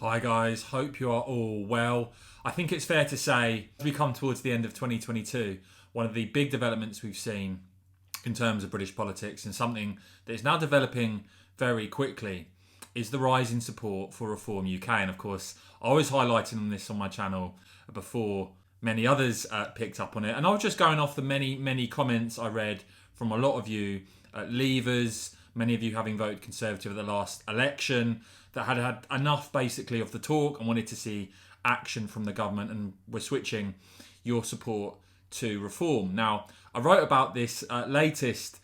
Hi guys, hope you are all well. I think it's fair to say, as we come towards the end of 2022, one of the big developments we've seen in terms of British politics and something that is now developing very quickly is the rise in support for Reform UK. And of course, I was highlighting on this on my channel before many others picked up on it. And I was just going off the many comments I read from a lot of you Leavers, many of you having voted Conservative at the last election, that had enough basically of the talk and wanted to see action from the government and were switching your support to Reform. Now, I wrote about this latest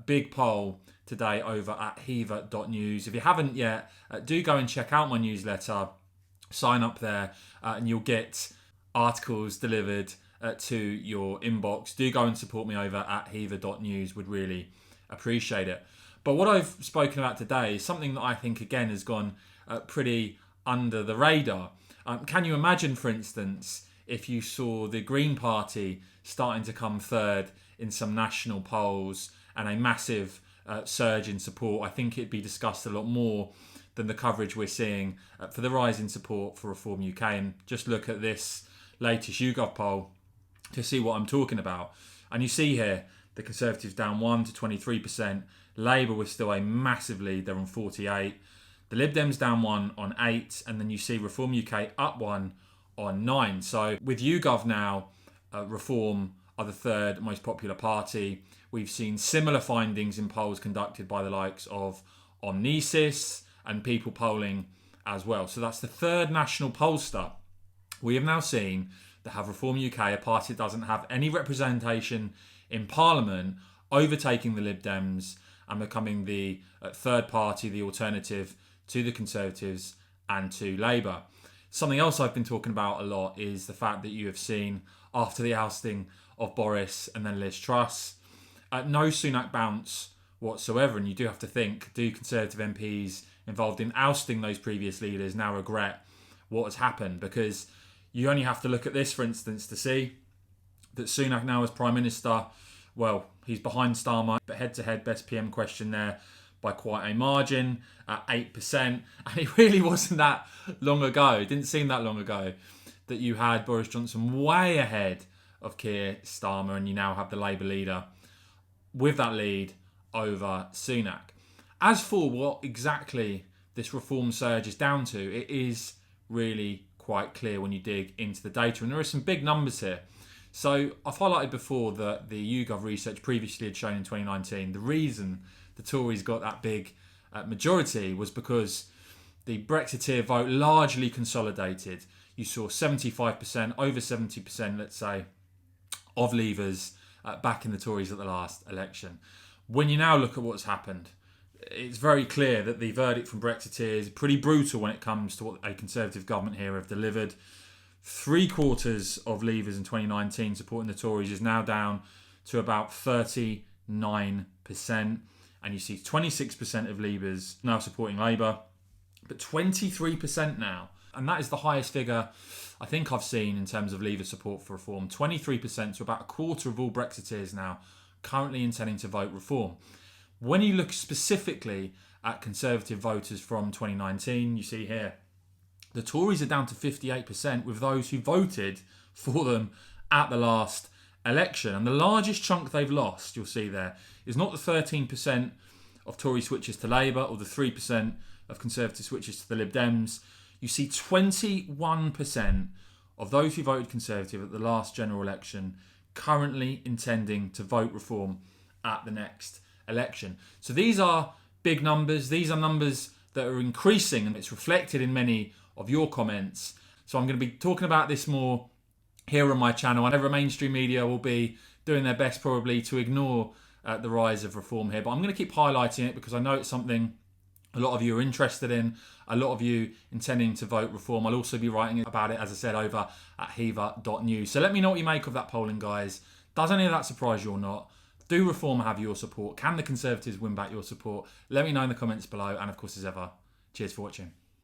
big poll today over at hever.news. If you haven't yet, do go and check out my newsletter, sign up there, and you'll get articles delivered to your inbox. Do go and support me over at hever.news, would really appreciate it. But what I've spoken about today is something that I think, again, has gone pretty under the radar. Can you imagine, for instance, if you saw the Green Party starting to come third in some national polls and a massive surge in support? I think it'd be discussed a lot more than the coverage we're seeing for the rise in support for Reform UK. And just look at this latest YouGov poll to see what I'm talking about. And you see here, the Conservatives down 1 to 23%. Labour was still a massive lead, they're on 48. The Lib Dems down 1 on 8. And then you see Reform UK up 1 on 9. So with YouGov now, Reform are the third most popular party. We've seen similar findings in polls conducted by the likes of Omnisis and People Polling as well. So that's the third national pollster we have now seen that have Reform UK, a party that doesn't have any representation in Parliament, overtaking the Lib Dems and becoming the third party, the alternative to the Conservatives and to Labour. Something else I've been talking about a lot is the fact that you have seen, after the ousting of Boris and then Liz Truss, no Sunak bounce whatsoever. And you do have to think, do Conservative MPs involved in ousting those previous leaders now regret what has happened? Because you only have to look at this, for instance, to see that Sunak now as Prime Minister, well, he's behind Starmer, but head-to-head best PM question there by quite a margin at 8%. And it really wasn't that long ago, it didn't seem that long ago, that you had Boris Johnson way ahead of Keir Starmer, and you now have the Labour leader with that lead over Sunak. As for what exactly this reform surge is down to, it is really quite clear when you dig into the data. And there are some big numbers here. So I've highlighted before that the YouGov research previously had shown in 2019 the reason the Tories got that big majority was because the Brexiteer vote largely consolidated. You saw 75%, over 70%, let's say, of Leavers back in the Tories at the last election. When you now look at what's happened, it's very clear that the verdict from Brexiteers is pretty brutal when it comes to what a Conservative government here have delivered. 3/4 of Leavers in 2019 supporting the Tories is now down to about 39%. And you see 26% of Leavers now supporting Labour, but 23% now. And that is the highest figure I think I've seen in terms of Leaver support for Reform. 23%, so about a quarter of all Brexiteers now currently intending to vote Reform. When you look specifically at Conservative voters from 2019, you see here, the Tories are down to 58% with those who voted for them at the last election. And the largest chunk they've lost, you'll see there, is not the 13% of Tory switches to Labour or the 3% of Conservative switches to the Lib Dems. You see 21% of those who voted Conservative at the last general election currently intending to vote Reform at the next election. So these are big numbers. These are numbers that are increasing, and it's reflected in many of your comments. So I'm going to be talking about this more here on my channel. I know mainstream media will be doing their best probably to ignore the rise of Reform here, but I'm going to keep highlighting it because I know it's something a lot of you are interested in, a lot of you intending to vote Reform. I'll also be writing about it, as I said, over at hever.news. So let me know what you make of that polling, guys. Does any of that surprise you or not? Do Reform have your support? Can the Conservatives win back your support? Let me know in the comments below. And of course, as ever, cheers for watching.